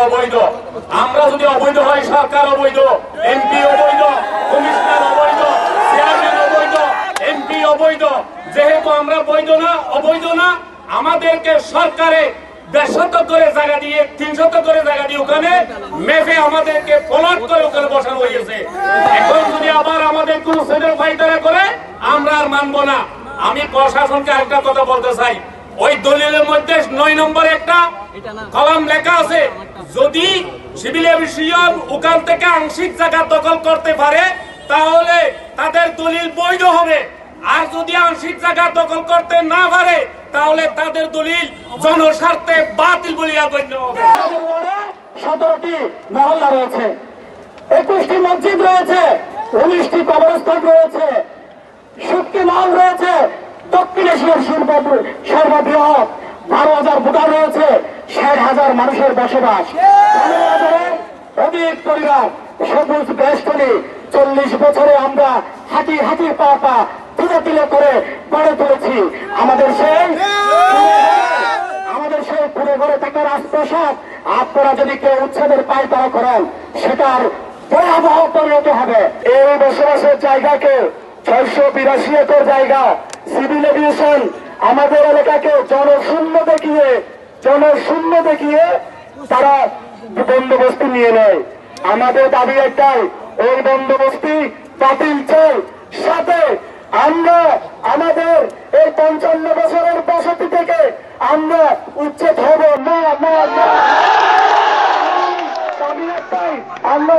অবৈধ। আমরা যদি অবৈধ হয়, সরকার অবৈধ, এমপি অবৈধ, কমিশনার অবৈধ, চেয়ারম্যান অবৈধ, এমপি অবৈধ। যেহেতু আমরা অবৈধ না, আমাদেরকে সরকারে 150 করে জায়গা দিয়ে 300 করে জায়গা দিয়ে ওখানে মেপে আমাদেরকে প্লট করে ওখানে বসানো হয়েছে। এখন যদি আবার আমাদের কোন সেটেল ফাইটারে করে, আমরা আর মানবো না। আমি প্রশাসনকে আরেকটা কথা বলতে চাই, ওই দলিলের মধ্যে 9 নম্বরে একটা কলাম লেখা আছে, যদি সিভিল এভিয়েশন ওখান থেকে আংশিক জায়গা দখল করতে পারে তাহলে তাদের দলিল বৈধ হবে, আর যদি আংশিক জায়গা দখল করতে না পারে তাহলে তাদের দলিল জনস্বার্থে বাতিল বলিয়া গণ্য হবে। 17টি মহল্লা রয়েছে, 21টি মসজিদ রয়েছে, 19টি কবরস্থান রয়েছে, শক্তি মহল রয়েছে, দক্ষিণ এশিয়ার সর্ববৃহৎ 12,000 ভোটার রয়েছে, 60,000 মানুষের বসবাস, 15,000 অধিক পরিবার, সবুজ বেষ্টনী। 40 বছরে আমরা হাঁটি পা তিলে করে গড়ে তুলেছি আমাদের সেই পুরো গড়ে থাকা রাজপ্রাসাদ। আপনারা যদি কেউ উচ্ছেদের পায়তারা করেন, সেটার ভয়াবহ পরিণত হবে। এই বসবাসের জায়গাকে 682 একর জায়গা সিভিল এভিয়েশন আমাদের এলাকাকে জনশূন্য দেখিয়ে তারা বন্দোবস্তি নিয়ে নেয়। আমাদের দাবি একটাই, ওই বন্দোবস্তি বাতিল চাই। সাথে আমরা আমাদের এই 55 বছরের বসতি থেকে আমরা উচ্ছেদ হব না। দাবি একটাই, আমরা